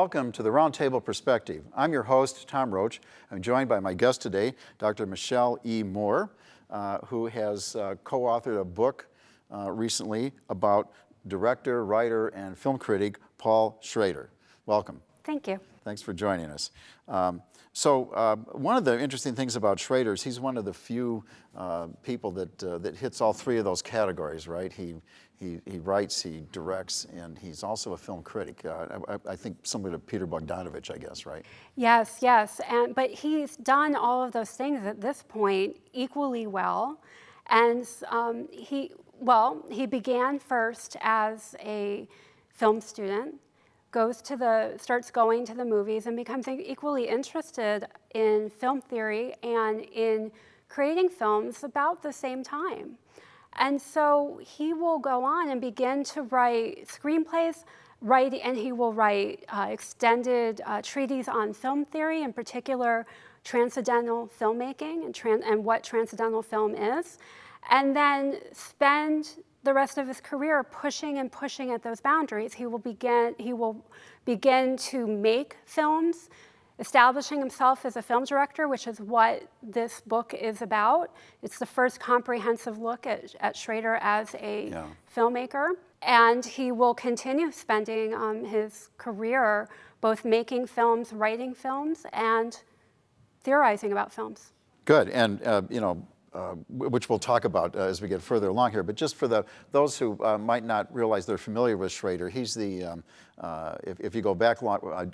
Welcome to the Roundtable Perspective. I'm your host, Tom Roach. I'm joined by my guest today, Dr. Michelle E. Moore, who has co-authored a book recently about director, writer, and film critic Paul Schrader. Welcome. Thank you. Thanks for joining us. One of the interesting things about Schrader is he's one of the few people that hits all three of those categories, right? He writes, he directs, and he's also a film critic. I think similar to Peter Bogdanovich, I guess, right? Yes, but he's done all of those things at this point equally well. And he began first as a film student, starts going to the movies and becomes equally interested in film theory and in creating films about the same time. And so he will go on and begin to write screenplays, and he will write extended treatises on film theory, in particular transcendental filmmaking and what transcendental film is, and then spend the rest of his career pushing at those boundaries. He will begin to make films, establishing himself as a film director, which is what this book is about. It's the first comprehensive look at Schrader as a filmmaker. And he will continue spending his career both making films, writing films, and theorizing about films. Good, and which we'll talk about as we get further along here. But just for those who might not realize they're familiar with Schrader, he's the, if you go back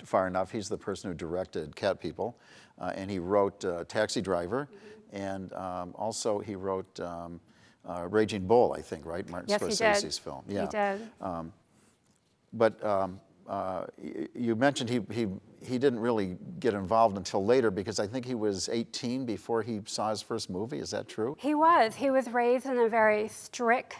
far enough, he's the person who directed Cat People, and he wrote Taxi Driver, and also he wrote Raging Bull, I think, right? Martin Scorsese's film. Yeah. He did. You mentioned he didn't really get involved until later because I think he was 18 before he saw his first movie. Is that true? He was. He was raised in a very strict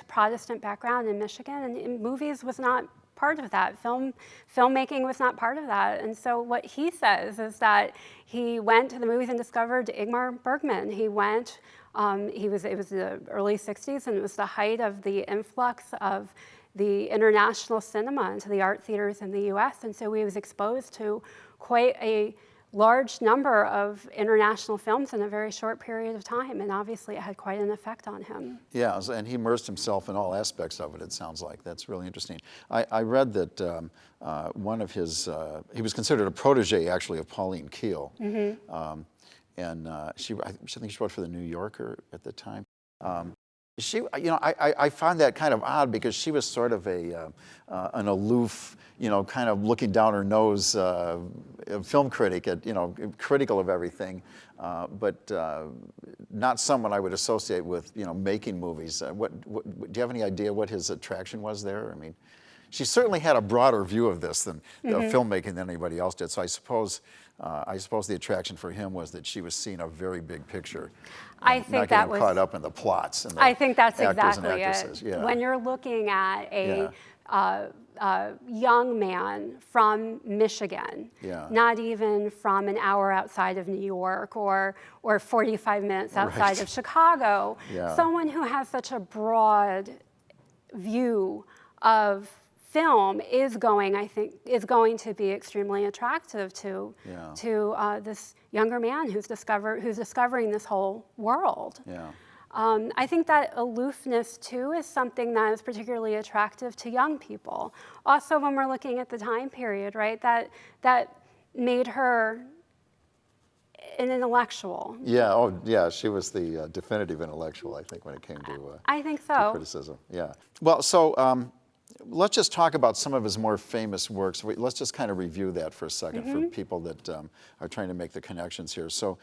Protestant background in Michigan, and movies was not part of that. Filmmaking was not part of that. And so what he says is that he went to the movies and discovered Ingmar Bergman. It was the early 60s, and it was the height of the influx of the international cinema into the art theaters in the US. And so he was exposed to quite a large number of international films in a very short period of time. And obviously it had quite an effect on him. Yeah, and he immersed himself in all aspects of it, it sounds like. That's really interesting. I read that one of his, he was considered a protege actually of Pauline Kael. Mm-hmm. I think she wrote for the New Yorker at the time. I find that kind of odd because she was sort of an aloof, kind of looking down her nose film critic, critical of everything, but not someone I would associate with, making movies. Do you have any idea what his attraction was there? I mean, she certainly had a broader view of this than filmmaking than anybody else did. So I suppose the attraction for him was that she was seeing a very big picture. I think that was caught up in the plots. And the I think that's actors exactly and actresses. it. Yeah. When you're looking at a young man from Michigan, not even from an hour outside of New York or 45 minutes outside of Chicago, someone who has such a broad view of film is going to be extremely attractive to this younger man who's discovering this whole world. Yeah. I think that aloofness too is something that is particularly attractive to young people. Also, when we're looking at the time period, right, that made her an intellectual. Yeah, she was the definitive intellectual, I think, when it came to I think so. to criticism. Yeah. Well, so let's just talk about some of his more famous works. Let's just kind of review that for a second for people that are trying to make the connections here. So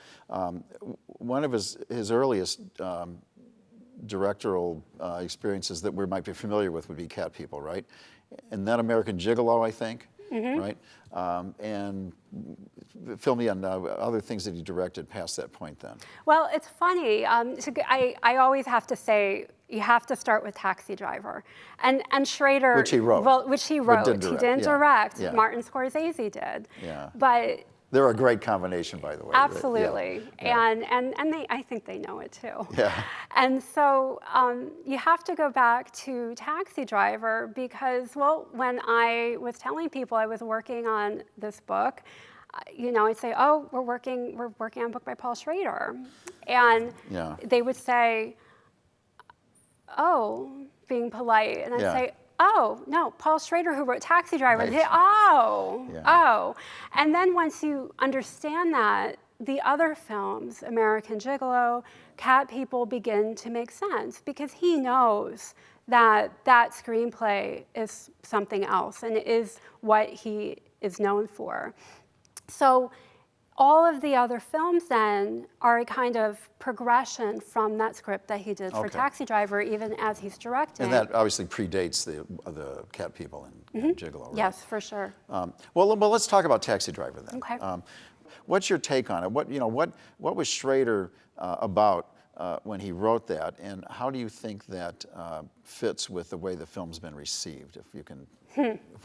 one of his earliest directorial experiences that we might be familiar with would be Cat People, right? And then American Gigolo, I think, right? And fill me on other things that he directed past that point then. Well, it's funny. I always have to say, you have to start with Taxi Driver. And Schrader... Which he wrote. Well, which he wrote. But didn't direct. He didn't direct. Yeah. Martin Scorsese did. Yeah. But They're a great combination, by the way. Absolutely. Yeah. And I think they know it too. Yeah. And so you have to go back to Taxi Driver because, well, when I was telling people I was working on this book, I'd say, oh, we're working on a book by Paul Schrader. And Yeah. they would say, oh, being polite. And I'd say, oh, no, Paul Schrader who wrote Taxi Driver. Right. They say, oh, Yeah. oh. And then once you understand that, the other films, American Gigolo, Cat People, begin to make sense because he knows that that screenplay is something else and is what he is known for. So all of the other films then are a kind of progression from that script that he did for Taxi Driver, even as he's directing. And that obviously predates the Cat People and Gigolo, right? Yes, for sure. Well, let's talk about Taxi Driver then. Okay. What's your take on it? What was Schrader about when he wrote that, and how do you think that fits with the way the film's been received? If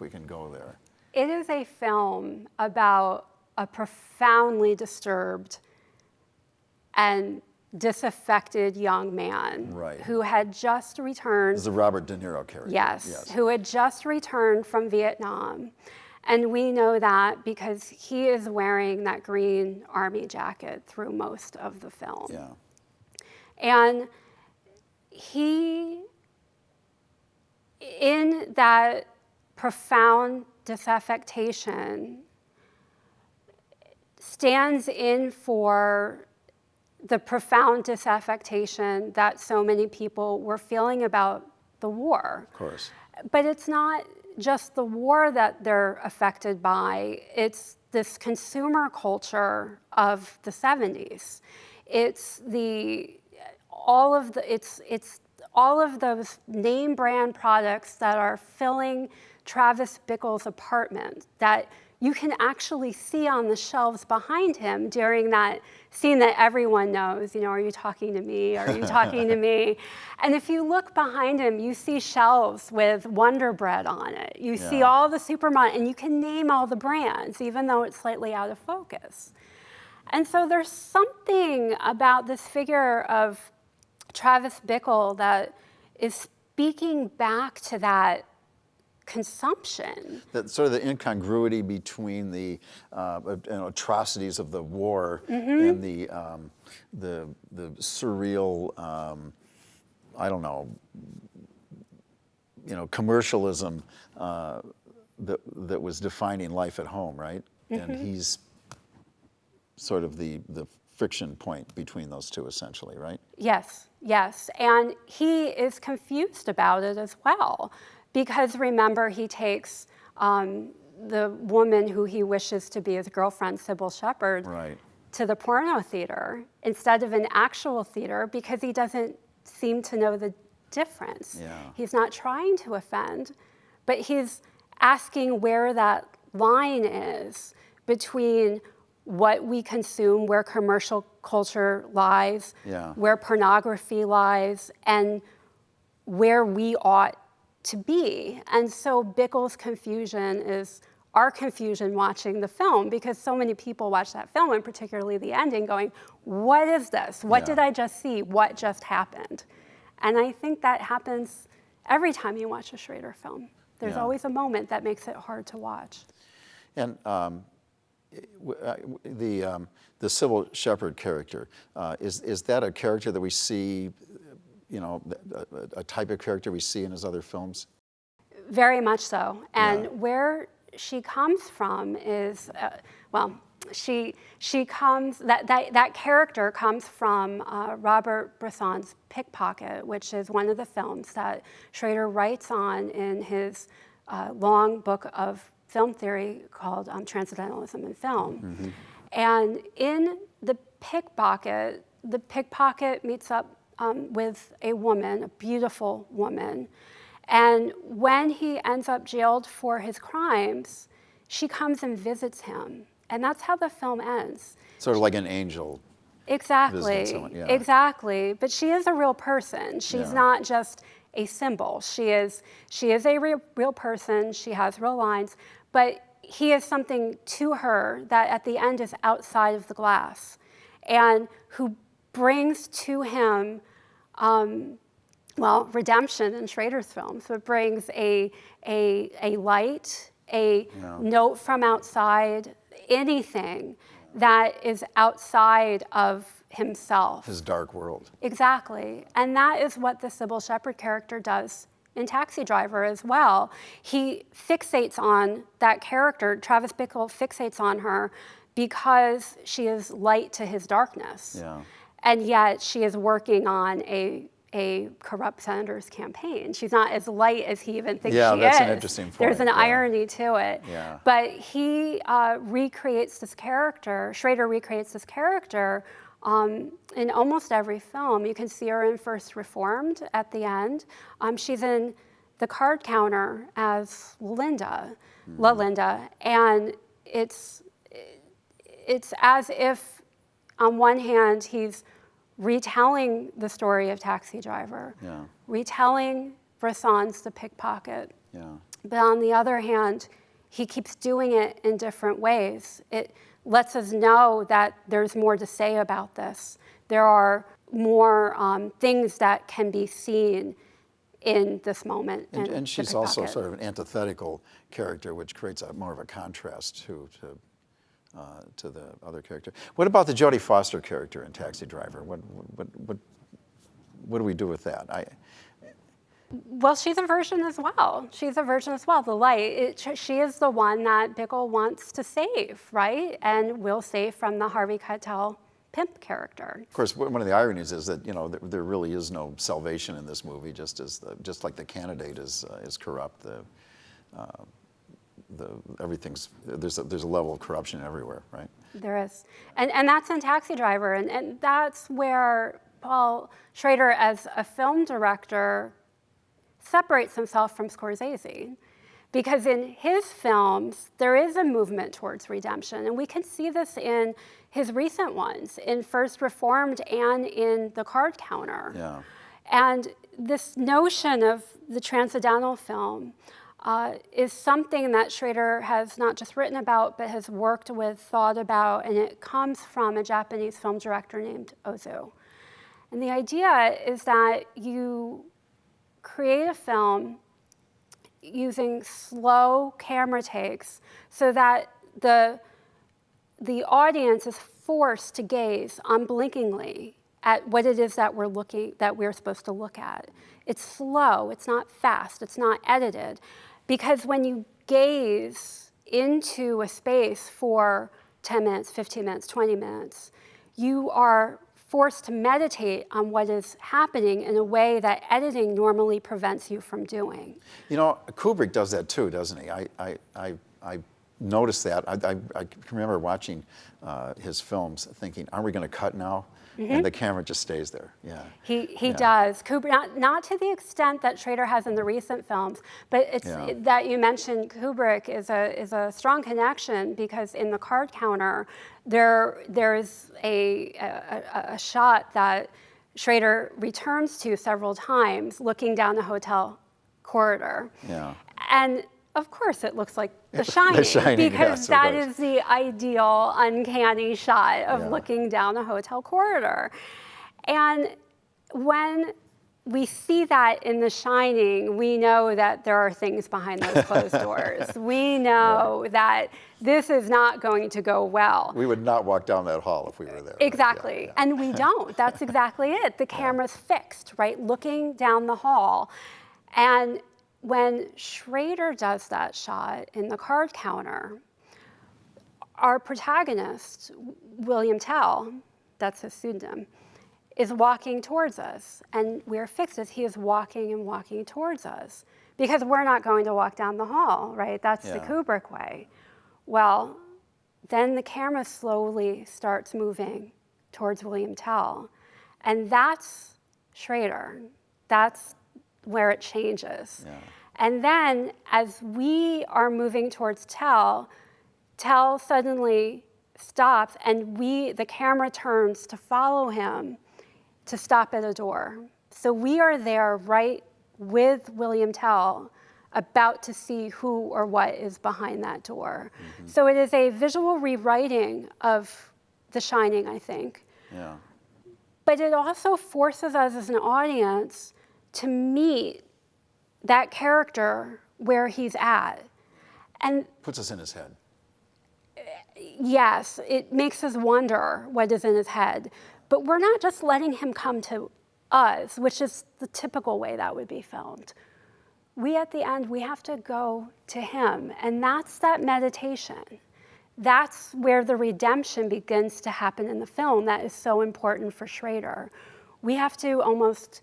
we can go there. It is a film about a profoundly disturbed and disaffected young man who had just returned. This is a Robert De Niro character. Yes, who had just returned from Vietnam. And we know that because he is wearing that green army jacket through most of the film. Yeah. And he, in that profound disaffection, stands in for the profound disaffection that so many people were feeling about the war. Of course. But it's not just the war that they're affected by, it's this consumer culture of the 70s. It's all of those name brand products that are filling Travis Bickle's apartment that you can actually see on the shelves behind him during that scene that everyone knows, are you talking to me? Are you talking to me? And if you look behind him, you see shelves with Wonder Bread on it. You see all the supermarket, and you can name all the brands, even though it's slightly out of focus. And so there's something about this figure of Travis Bickle that is speaking back to that consumption. That sort of the incongruity between the atrocities of the war and the surreal, commercialism that was defining life at home, right? And he's sort of the friction point between those two, essentially, right? Yes, yes. And he is confused about it as well. Because remember, he takes the woman who he wishes to be his girlfriend, Sybil Shepherd, to the porno theater instead of an actual theater because he doesn't seem to know the difference. Yeah. He's not trying to offend, but he's asking where that line is between what we consume, where commercial culture lies, where pornography lies, and where we ought to be. And so Bickle's confusion is our confusion watching the film because so many people watch that film, and particularly the ending, going, what is this? What did I just see? What just happened? And I think that happens every time you watch a Schrader film. There's always a moment that makes it hard to watch. And the Sybil Shepherd character, is that a character that we see, a type of character we see in his other films? Very much so. And where she comes from is, that character comes from Robert Bresson's Pickpocket, which is one of the films that Schrader writes on in his long book of film theory called Transcendentalism in Film. And in the pickpocket meets up with a woman, a beautiful woman. And when he ends up jailed for his crimes, she comes and visits him. And that's how the film ends. Sort of like an angel. Exactly, someone, exactly. But she is a real person. She's not just a symbol. She is a real person. She has real lines. But he is something to her that at the end is outside of the glass, and who brings to him, redemption in Schrader's film. So it brings a light, a note from outside, anything that is outside of himself. His dark world. Exactly. And that is what the Sybil Shepherd character does in Taxi Driver as well. He fixates on that character. Travis Bickle fixates on her because she is light to his darkness. Yeah. And yet she is working on a corrupt senator's campaign. She's not as light as he even thinks she is. Yeah, that's an interesting point. There's an irony to it. Yeah. But he recreates this character, Schrader recreates this character in almost every film. You can see her in First Reformed at the end. She's in The Card Counter as Linda, La Linda, and it's as if on one hand he's retelling the story of Taxi Driver, retelling Bresson's The Pickpocket. Yeah. But on the other hand, he keeps doing it in different ways. It lets us know that there's more to say about this. There are more things that can be seen in this moment. And she's also sort of an antithetical character, which creates more of a contrast to the other character. What about the Jodie Foster character in Taxi Driver? What do we do with that? Well, she's a version as well. She's a version as well. The light, she is the one that Bickle wants to save, right? And will save from the Harvey Keitel pimp character. Of course, one of the ironies is that there really is no salvation in this movie. Just like the candidate is corrupt, there's a level of corruption everywhere, right? There is, and that's in Taxi Driver, and that's where Paul Schrader, as a film director, separates himself from Scorsese, because in his films there is a movement towards redemption, and we can see this in his recent ones, in First Reformed and in The Card Counter. Yeah. And this notion of the transcendental film is something that Schrader has not just written about, but has worked with, thought about, and it comes from a Japanese film director named Ozu. And the idea is that you create a film using slow camera takes so that the audience is forced to gaze unblinkingly at what it is that we're supposed to look at. It's slow, it's not fast, it's not edited. Because when you gaze into a space for 10 minutes, 15 minutes, 20 minutes, you are forced to meditate on what is happening in a way that editing normally prevents you from doing. You know, Kubrick does that too, doesn't he? I noticed that. I can remember watching his films thinking, are we going to cut now? Mm-hmm. And the camera just stays there. Yeah. He does. Kubrick, not to the extent that Schrader has in the recent films, but it's that you mentioned Kubrick is a strong connection, because in The Card Counter, there's a shot that Schrader returns to several times, looking down a hotel corridor. Yeah. And of course, it looks like The Shining, because that is the ideal uncanny shot of looking down a hotel corridor. And when we see that in The Shining, we know that there are things behind those closed doors. We know that this is not going to go well. We would not walk down that hall if we were there. Exactly, right? Yeah. And we don't. That's exactly it. The camera's fixed, right, looking down the hall. And when Schrader does that shot in The Card Counter, our protagonist, William Tell, that's his pseudonym, is walking towards us. And we're fixed as he is walking and walking towards us, because we're not going to walk down the hall, right? That's the Kubrick way. Well, then the camera slowly starts moving towards William Tell. And that's Schrader. That's where it changes. Yeah. And then as we are moving towards Tell suddenly stops, and the camera turns to follow him to stop at a door. So we are there right with William Tell, about to see who or what is behind that door. So it is a visual rewriting of The Shining, I think. Yeah. But it also forces us as an audience to meet that character where he's at. And Puts us in his head. yes, it makes us wonder what is in his head. But we're not just letting him come to us, which is the typical way that would be filmed. We, at the end, we have to go to him. And that's that meditation. That's where the redemption begins to happen in the film that is so important for Schrader. We have to almost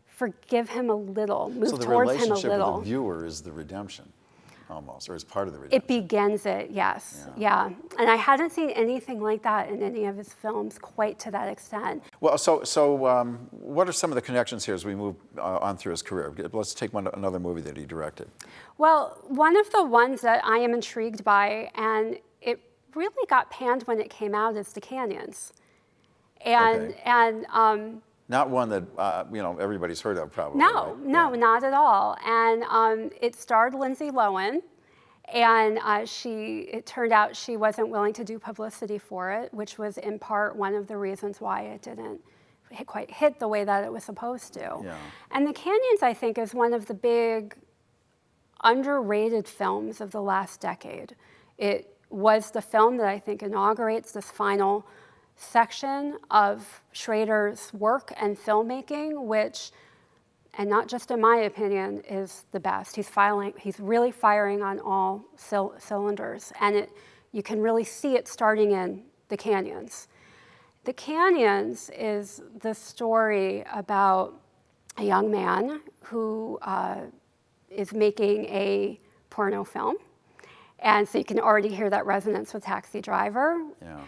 forgive him a little, move So the towards him a relationship with little. the viewer is the redemption, almost, or is part of the redemption. It begins it, yes, yeah. And I hadn't seen anything like that in any of his films quite to that extent. Well, so what are some of the connections here as we move on through his career? Let's take another movie that he directed. Well, one of the ones that I am intrigued by, and it really got panned when it came out, is The Canyons. And, Okay. Not one that everybody's heard of, probably. no, right? no, not at all. And it starred Lindsay Lohan, and it turned out she wasn't willing to do publicity for it, which was in part one of the reasons why it didn't quite hit the way that it was supposed to. Yeah. And The Canyons, I think, is one of the big underrated films of the last decade. It was the film that I think inaugurates this final section of Schrader's work and filmmaking, which, and not just in my opinion, is the best. He's really firing on all cylinders, and you can really see it starting in The Canyons. The Canyons is the story about a young man who is making a porno film, and so you can already hear that resonance with Taxi Driver. Yeah.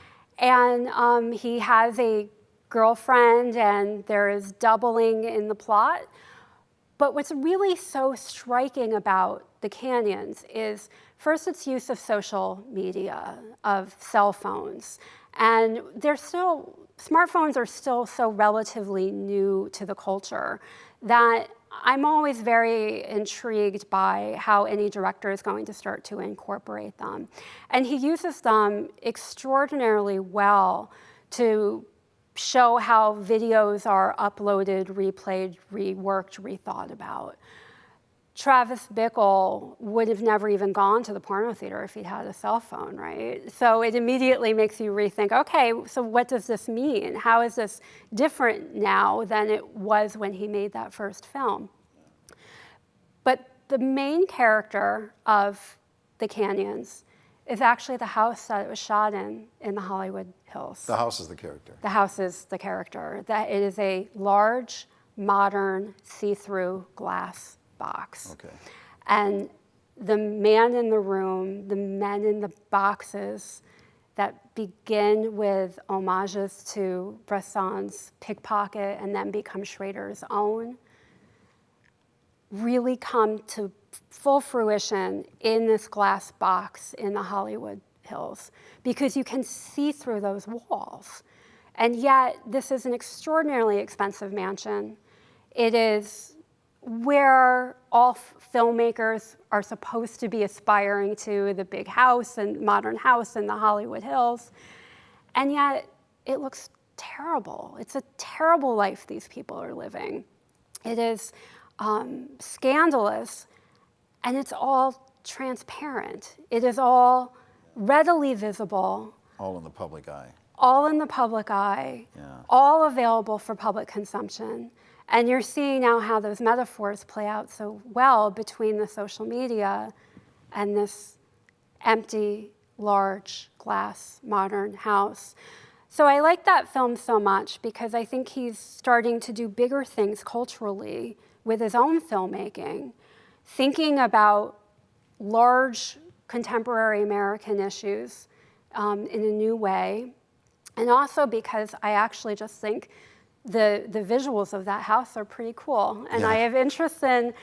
And he has a girlfriend, and there is doubling in the plot. But what's really so striking about The Canyons is, first, its use of social media, of cell phones. And smartphones are still so relatively new to the culture that I'm always very intrigued by how any director is going to start to incorporate them. And he uses them extraordinarily well to show how videos are uploaded, replayed, reworked, rethought about. Travis Bickle would have never even gone to the porno theater if he'd had a cell phone, right? So it immediately makes you rethink, okay, so what does this mean? How is this different now than it was when he made that first film? But the main character of The Canyons is actually the house that it was shot in the Hollywood Hills. The house is the character. The house is the character. That it is a large, modern, see-through glass box. Okay. And the man in the room, the men in the boxes that begin with homages to Bresson's Pickpocket and then become Schrader's own, really come to full fruition in this glass box in the Hollywood Hills, because you can see through those walls. And yet, this is an extraordinarily expensive mansion. It is where all filmmakers are supposed to be aspiring to, the big house and modern house in the Hollywood Hills. And yet, it looks terrible. It's a terrible life these people are living. It is scandalous, and it's all transparent. It is all readily visible. All in the public eye. All in the public eye, Yeah. all available for public consumption. And you're seeing now how those metaphors play out so well between the social media and this empty, large, glass, modern house. So I like that film so much because I think he's starting to do bigger things culturally with his own filmmaking, thinking about large contemporary American issues in a new way. And also because I actually just think the visuals of that house are pretty cool. And I have interest in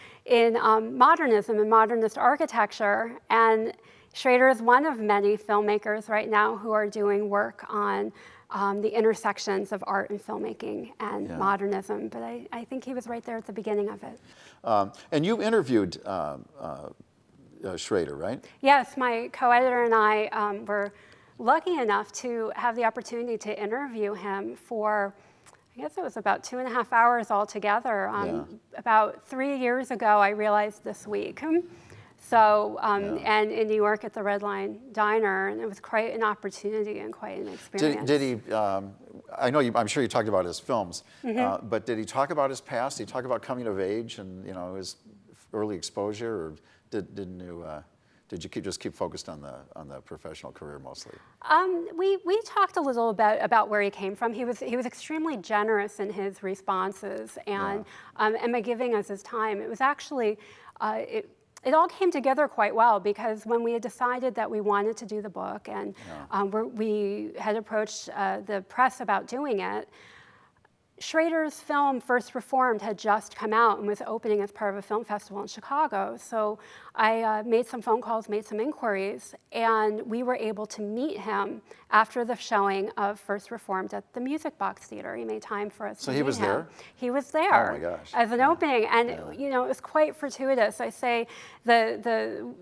modernism and modernist architecture. And Schrader is one of many filmmakers right now who are doing work on the intersections of art and filmmaking and Yeah. modernism. But I think he was right there at the beginning of it. And you interviewed Schrader, right? Yes, my co-editor and I were lucky enough to have the opportunity to interview him for, I guess it was about 2.5 hours altogether. Yeah. About 3 years ago, I realized this week. So, and in New York at the Red Line Diner, and it was quite an opportunity and quite an experience. Did he? I know I'm sure you talked about his films, but did he talk about his past? Did he talk about coming of age and his early exposure, or did you just keep focused on the professional career mostly? We talked a little bit about where he came from. He was extremely generous in his responses and by giving us his time. It was actually it all came together quite well, because when we had decided that we wanted to do the book and we had approached the press about doing it, Schrader's film, First Reformed, had just come out and was opening as part of a film festival in Chicago. So I made some phone calls, made some inquiries, and we were able to meet him after the showing of First Reformed at the Music Box Theater. He made time for us to meet him. So he was there? He was there. Oh my gosh. As an opening, and it was quite fortuitous. I say the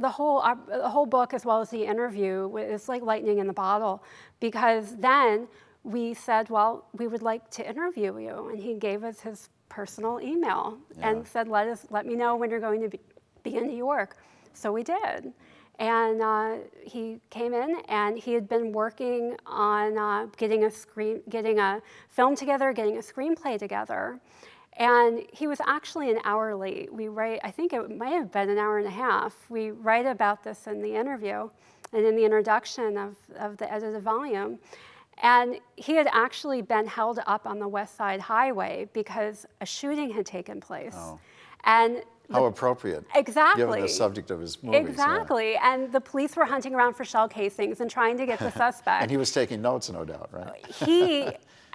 whole book, as well as the interview, is like lightning in the bottle, because then we said, well, we would like to interview you. And he gave us his personal email and said, let me know when you're going to be in New York. So we did. And he came in, and he had been working on getting a film together, getting a screenplay together. And he was actually an hour late. I think it might have been an hour and a half. We write about this in the interview and in the introduction of the edited volume. And he had actually been held up on the West Side Highway because a shooting had taken place. Oh. And How appropriate. Exactly. Given the subject of his movies. Exactly. Yeah. And the police were hunting around for shell casings and trying to get the suspect. And he was taking notes, no doubt, right? He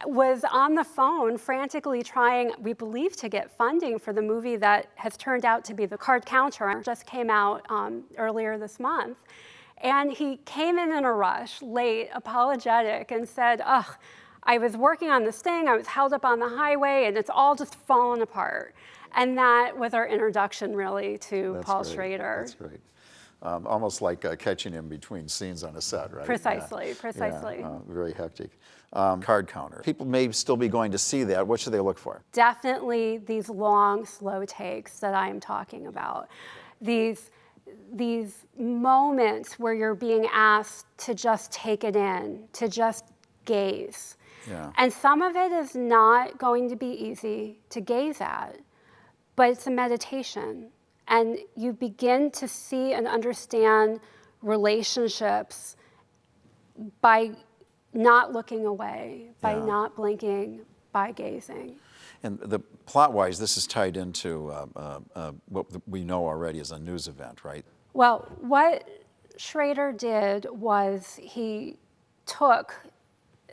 was on the phone frantically trying, we believe, to get funding for the movie that has turned out to be The Card Counter. It just came out earlier this month. And he came in a rush, late, apologetic, and said, I was working on this thing, I was held up on the highway, and it's all just fallen apart. And that was our introduction, really, to Paul Schrader. That's great. Almost like catching him between scenes on a set, right? Precisely, precisely. Yeah, very hectic. Card Counter. People may still be going to see that. What should they look for? Definitely these long, slow takes that I am talking about. These moments where you're being asked to just take it in, to just gaze. Yeah. And some of it is not going to be easy to gaze at, but it's a meditation. And you begin to see and understand relationships by not looking away, by not blinking, by gazing. And the plot-wise, this is tied into what we know already is a news event, right? Well, what Schrader did was he took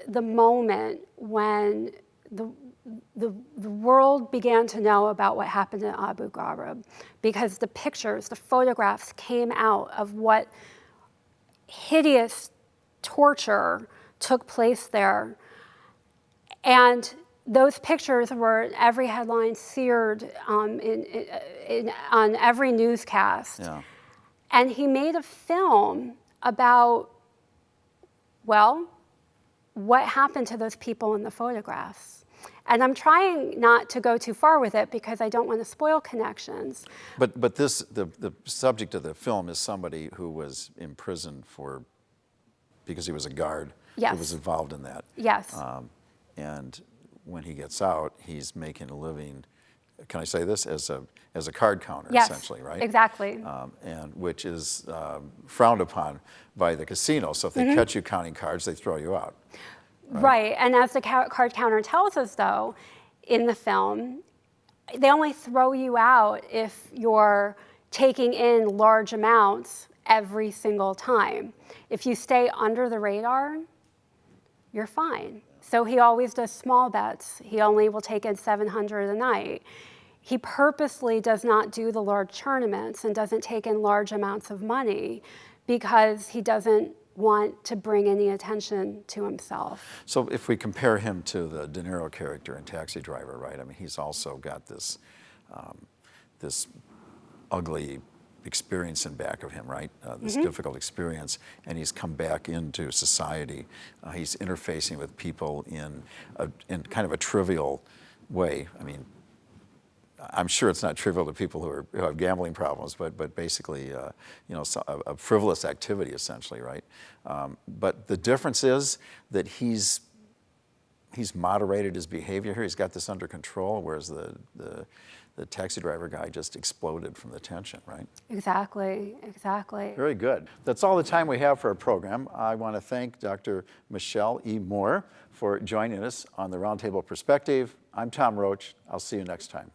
the moment when the world began to know about what happened in Abu Ghraib, because the pictures, the photographs came out of what hideous torture took place there. And those pictures were every headline, seared on every newscast. Yeah. And he made a film about, well, what happened to those people in the photographs. And I'm trying not to go too far with it because I don't want to spoil connections. But the subject of the film is somebody who was imprisoned because he was a guard. Yes. Who was involved in that. Yes. And when he gets out, he's making a living. Can I say this as a card counter, yes, essentially, right? Exactly. And which is frowned upon by the casino. So if they catch you counting cards, they throw you out. Right. And as the card counter tells us, though, in the film, they only throw you out if you're taking in large amounts every single time. If you stay under the radar, you're fine. So he always does small bets. He only will take in 700 a night. He purposely does not do the large tournaments and doesn't take in large amounts of money because he doesn't want to bring any attention to himself. So if we compare him to the De Niro character in Taxi Driver, right? I mean, he's also got this, this ugly experience in back of him, right? This difficult experience, and he's come back into society. He's interfacing with people in kind of a trivial way. I mean, I'm sure it's not trivial to people who have gambling problems, but basically, you know, a frivolous activity essentially, right? But the difference is that he's moderated his behavior here. He's got this under control, whereas the taxi driver guy just exploded from the tension, right? Exactly, exactly. Very good. That's all the time we have for our program. I want to thank Dr. Michelle E. Moore for joining us on the Roundtable Perspective. I'm Tom Roach. I'll see you next time.